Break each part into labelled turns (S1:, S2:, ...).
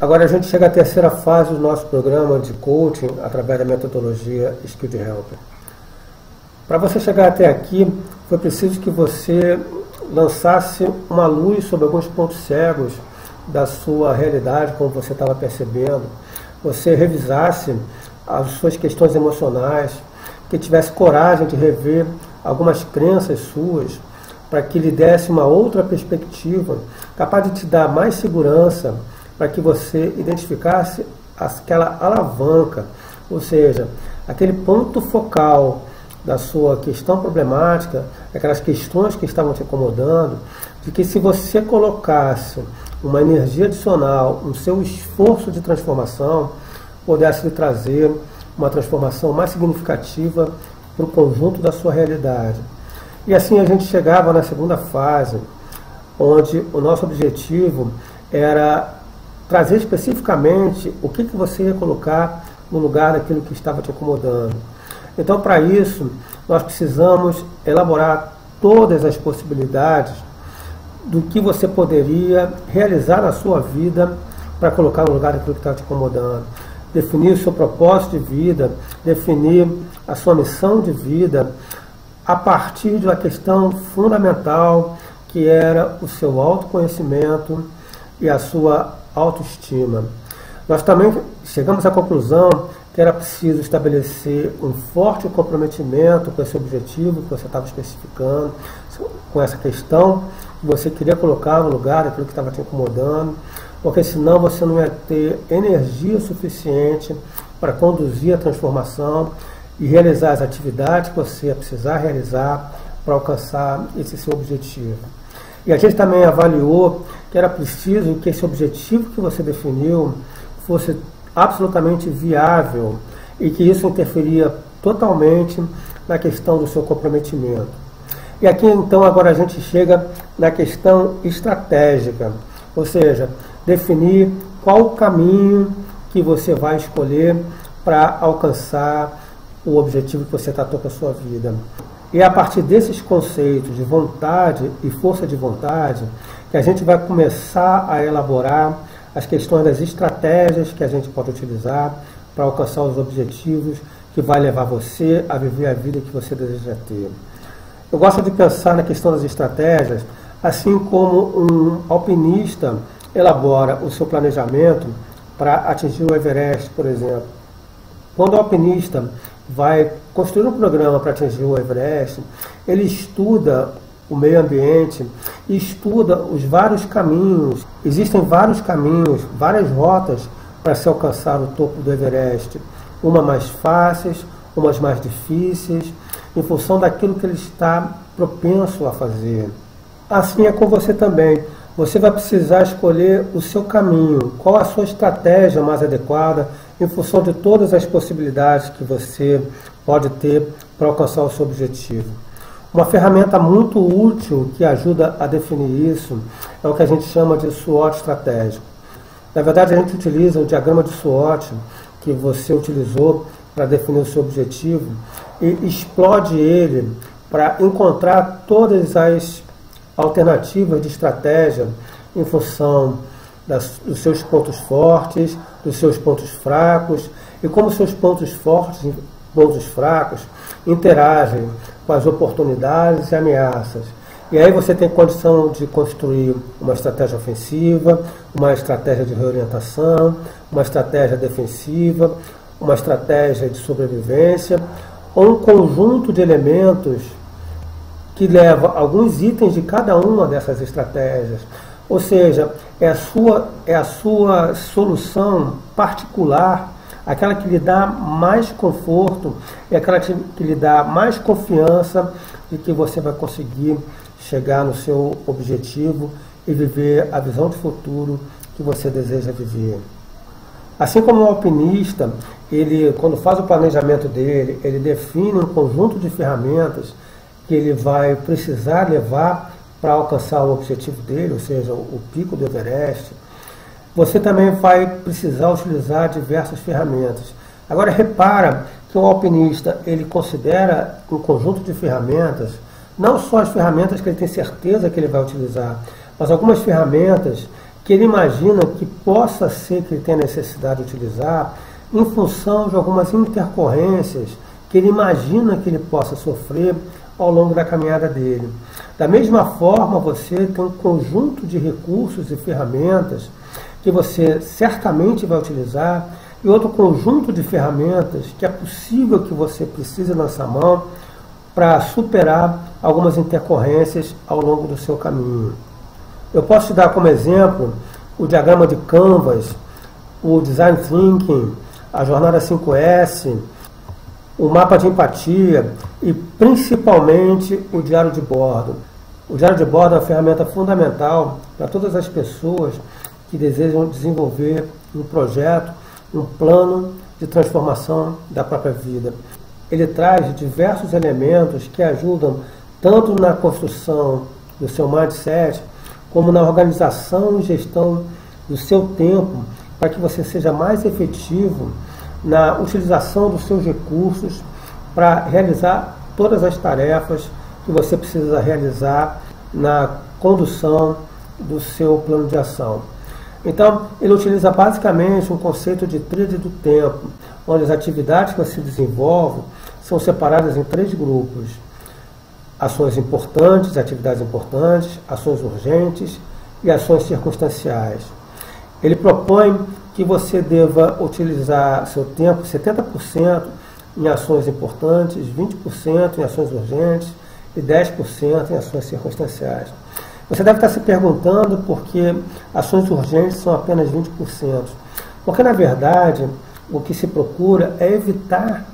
S1: Agora a gente chega à terceira fase do nosso programa de coaching através da metodologia Skilled Helper. Para você chegar até aqui, foi preciso que você lançasse uma luz sobre alguns pontos cegos da sua realidade, como você estava percebendo. Você revisasse as suas questões emocionais, que tivesse coragem de rever algumas crenças suas, para que lhe desse uma outra perspectiva, capaz de te dar mais segurança, para que você identificasse aquela alavanca, ou seja, aquele ponto focal da sua questão problemática, aquelas questões que estavam te incomodando, de que se você colocasse uma energia adicional, um seu esforço de transformação, pudesse lhe trazer uma transformação mais significativa para o conjunto da sua realidade. E assim a gente chegava na segunda fase, onde o nosso objetivo era trazer especificamente o que você ia colocar no lugar daquilo que estava te incomodando. Então, para isso, nós precisamos elaborar todas as possibilidades do que você poderia realizar na sua vida para colocar no lugar daquilo que estava te incomodando. Definir o seu propósito de vida, definir a sua missão de vida a partir de uma questão fundamental que era o seu autoconhecimento e a sua autoestima. Nós também chegamos à conclusão que era preciso estabelecer um forte comprometimento com esse objetivo que você estava especificando, com essa questão que você queria colocar no lugar daquilo que estava te incomodando, porque senão você não ia ter energia suficiente para conduzir a transformação e realizar as atividades que você ia precisar realizar para alcançar esse seu objetivo. E a gente também avaliou que era preciso que esse objetivo que você definiu fosse absolutamente viável e que isso interferia totalmente na questão do seu comprometimento. E aqui então agora a gente chega na questão estratégica, ou seja, definir qual o caminho que você vai escolher para alcançar o objetivo que você tratou com a sua vida. E é a partir desses conceitos de vontade e força de vontade que a gente vai começar a elaborar as questões das estratégias que a gente pode utilizar para alcançar os objetivos que vai levar você a viver a vida que você deseja ter. Eu gosto de pensar na questão das estratégias assim como um alpinista elabora o seu planejamento para atingir o Everest, por exemplo. Quando o alpinista vai construir um programa para atingir o Everest, ele estuda o meio ambiente e estuda os vários caminhos. Existem vários caminhos, várias rotas para se alcançar o topo do Everest. Umas mais fáceis, umas mais difíceis, em função daquilo que ele está propenso a fazer. Assim é com você também. Você vai precisar escolher o seu caminho, qual a sua estratégia mais adequada, em função de todas as possibilidades que você pode ter para alcançar o seu objetivo. Uma ferramenta muito útil que ajuda a definir isso é o que a gente chama de SWOT estratégico. Na verdade, a gente utiliza o diagrama de SWOT que você utilizou para definir o seu objetivo e explode ele para encontrar todas as alternativas de estratégia em função dos seus pontos fortes, dos seus pontos fracos e como seus pontos fortes e pontos fracos interagem com as oportunidades e ameaças. E aí você tem condição de construir uma estratégia ofensiva, uma estratégia de reorientação, uma estratégia defensiva, uma estratégia de sobrevivência, ou um conjunto de elementos que leva alguns itens de cada uma dessas estratégias. Ou seja, é a sua solução particular, aquela que lhe dá mais conforto, é aquela que lhe dá mais confiança de que você vai conseguir chegar no seu objetivo e viver a visão de futuro que você deseja viver. Assim como o alpinista, ele, quando faz o planejamento dele, ele define um conjunto de ferramentas que ele vai precisar levar para alcançar o objetivo dele, ou seja, o pico do Everest. Você também vai precisar utilizar diversas ferramentas. Agora repara que o alpinista ele considera um conjunto de ferramentas, não só as ferramentas que ele tem certeza que ele vai utilizar, mas algumas ferramentas que ele imagina que possa ser que ele tenha necessidade de utilizar em função de algumas intercorrências que ele imagina que ele possa sofrer ao longo da caminhada dele. Da mesma forma, você tem um conjunto de recursos e ferramentas que você certamente vai utilizar e outro conjunto de ferramentas que é possível que você precise lançar mão para superar algumas intercorrências ao longo do seu caminho. Eu posso te dar como exemplo o diagrama de Canvas, o Design Thinking, a Jornada 5S, o mapa de empatia e principalmente o diário de bordo. O diário de bordo é uma ferramenta fundamental para todas as pessoas que desejam desenvolver um projeto, um plano de transformação da própria vida. Ele traz diversos elementos que ajudam tanto na construção do seu mindset, como na organização e gestão do seu tempo, para que você seja mais efetivo na utilização dos seus recursos para realizar todas as tarefas que você precisa realizar na condução do seu plano de ação. Então, ele utiliza basicamente um conceito de tríade do tempo, onde as atividades que você desenvolve são separadas em 3 grupos: ações importantes, atividades importantes, ações urgentes e ações circunstanciais. Ele propõe que você deva utilizar seu tempo 70% em ações importantes, 20% em ações urgentes e 10% em ações circunstanciais. Você deve estar se perguntando por que ações urgentes são apenas 20%. Porque, na verdade, o que se procura é evitar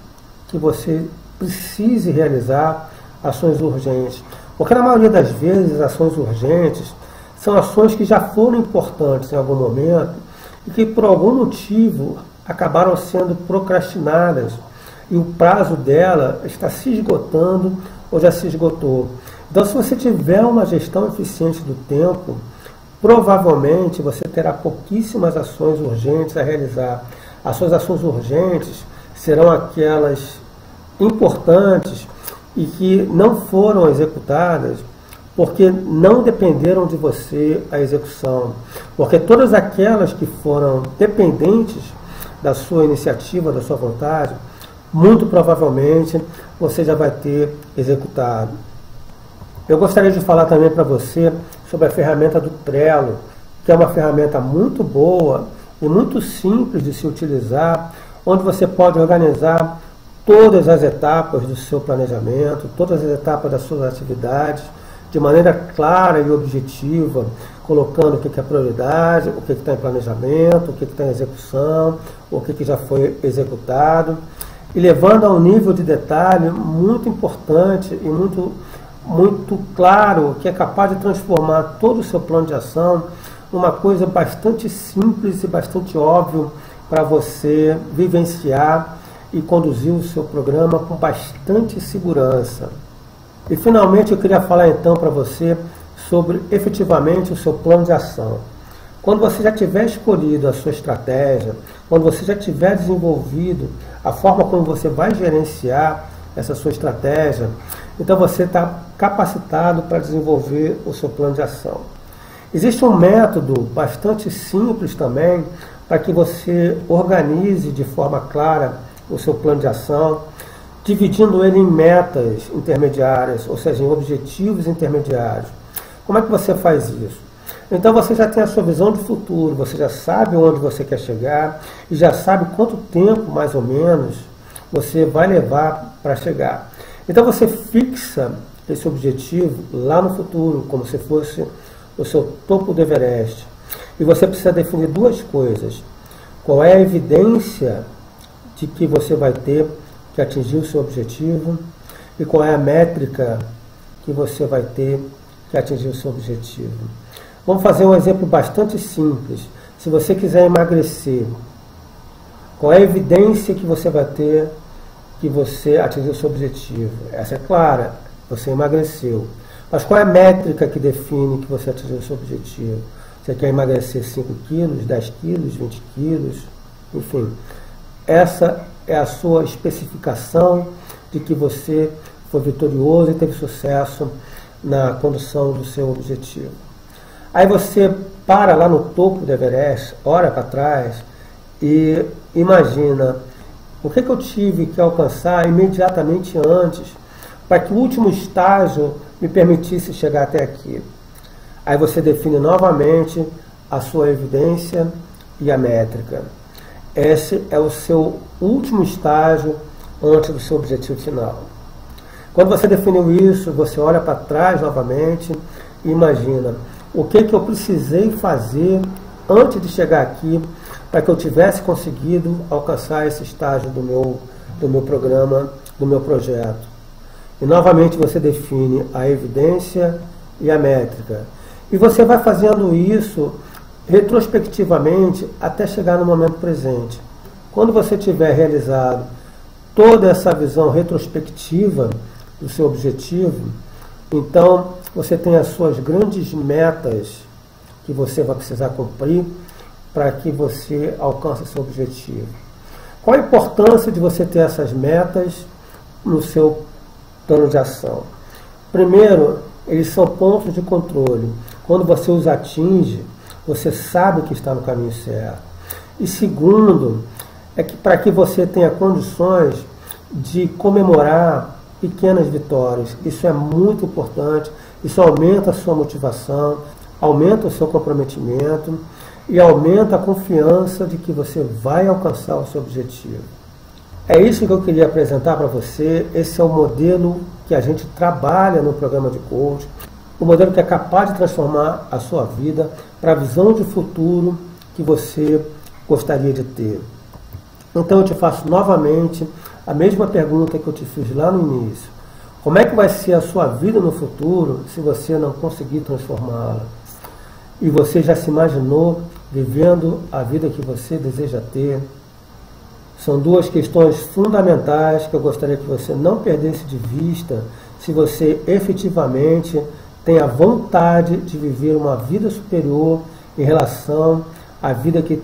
S1: que você precise realizar ações urgentes. Porque, na maioria das vezes, ações urgentes são ações que já foram importantes em algum momento e que, por algum motivo, acabaram sendo procrastinadas e o prazo dela está se esgotando ou já se esgotou. Então, se você tiver uma gestão eficiente do tempo, provavelmente você terá pouquíssimas ações urgentes a realizar. As suas ações urgentes serão aquelas importantes e que não foram executadas porque não dependeram de você a execução. Porque todas aquelas que foram dependentes da sua iniciativa, da sua vontade, muito provavelmente você já vai ter executado. Eu gostaria de falar também para você sobre a ferramenta do Trello, que é uma ferramenta muito boa e muito simples de se utilizar, onde você pode organizar todas as etapas do seu planejamento, todas as etapas das suas atividades, de maneira clara e objetiva, colocando o que é prioridade, o que está em planejamento, o que está em execução, o que já foi executado, e levando a um nível de detalhe muito importante e muito claro, que é capaz de transformar todo o seu plano de ação numa coisa bastante simples e bastante óbvio para você vivenciar e conduzir o seu programa com bastante segurança. E finalmente eu queria falar então para você sobre efetivamente o seu plano de ação. Quando você já tiver escolhido a sua estratégia, quando você já tiver desenvolvido a forma como você vai gerenciar essa sua estratégia, então você está capacitado para desenvolver o seu plano de ação. Existe um método bastante simples também para que você organize de forma clara o seu plano de ação, dividindo ele em metas intermediárias, ou seja, em objetivos intermediários. Como é que você faz isso? Então você já tem a sua visão de futuro, você já sabe onde você quer chegar e já sabe quanto tempo, mais ou menos, você vai levar para chegar. Então você fixa esse objetivo lá no futuro, como se fosse o seu topo do Everest. E você precisa definir 2 coisas. Qual é a evidência de que você vai ter que atingir o seu objetivo e qual é a métrica que você vai ter que atingir o seu objetivo. Vamos fazer um exemplo bastante simples. Se você quiser emagrecer, qual é a evidência que você vai ter que você atingiu o seu objetivo? Essa é clara, você emagreceu. Mas qual é a métrica que define que você atingiu o seu objetivo? Você quer emagrecer 5 quilos, 10 quilos, 20 quilos? Enfim, essa é a sua especificação de que você foi vitorioso e teve sucesso na condução do seu objetivo. Aí você para lá no topo do Everest, olha para trás e imagina o que eu tive que alcançar imediatamente antes para que o último estágio me permitisse chegar até aqui. Aí você define novamente a sua evidência e a métrica. Esse é o seu último estágio antes do seu objetivo final. Quando você definiu isso, você olha para trás novamente e imagina o que eu precisei fazer antes de chegar aqui para que eu tivesse conseguido alcançar esse estágio do meu programa, do meu projeto. E novamente você define a evidência e a métrica. E você vai fazendo isso retrospectivamente até chegar no momento presente. Quando você tiver realizado toda essa visão retrospectiva do seu objetivo, então você tem as suas grandes metas que você vai precisar cumprir para que você alcance seu objetivo. Qual a importância de você ter essas metas no seu plano de ação? Primeiro, eles são pontos de controle. Quando você os atinge, você sabe que está no caminho certo. E segundo, é que para que você tenha condições de comemorar pequenas vitórias. Isso é muito importante, isso aumenta a sua motivação, aumenta o seu comprometimento e aumenta a confiança de que você vai alcançar o seu objetivo. É isso que eu queria apresentar para você. Esse é o modelo que a gente trabalha no programa de coaching, o modelo que é capaz de transformar a sua vida para a visão de futuro que você gostaria de ter. Então eu te faço novamente a mesma pergunta que eu te fiz lá no início. Como é que vai ser a sua vida no futuro se você não conseguir transformá-la? E você já se imaginou vivendo a vida que você deseja ter? São duas questões fundamentais que eu gostaria que você não perdesse de vista se você efetivamente tem a vontade de viver uma vida superior em relação à vida que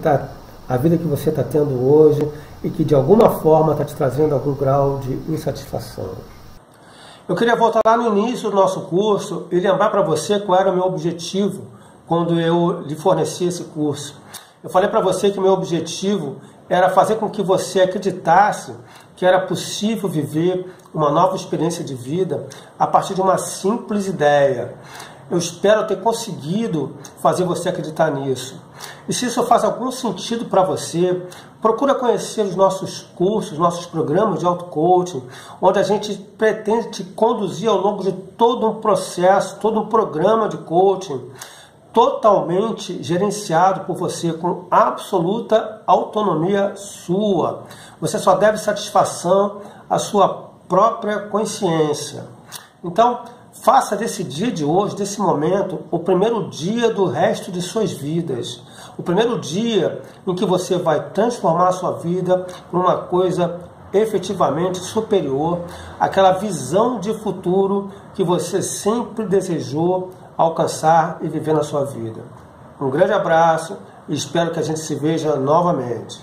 S1: você está tendo hoje e que de alguma forma está te trazendo algum grau de insatisfação. Eu queria voltar lá no início do nosso curso e lembrar para você qual era o meu objetivo quando eu lhe forneci esse curso. Eu falei para você que meu objetivo era fazer com que você acreditasse que era possível viver uma nova experiência de vida a partir de uma simples ideia. Eu espero ter conseguido fazer você acreditar nisso. E se isso faz algum sentido para você, procura conhecer os nossos cursos, nossos programas de auto-coaching, onde a gente pretende te conduzir ao longo de todo um processo, todo um programa de coaching, totalmente gerenciado por você, com absoluta autonomia sua. Você só deve satisfação à sua própria consciência. Então, faça desse dia de hoje, desse momento, o primeiro dia do resto de suas vidas. O primeiro dia em que você vai transformar a sua vida em uma coisa efetivamente superior àquela visão de futuro que você sempre desejou alcançar e viver na sua vida. Um grande abraço e espero que a gente se veja novamente.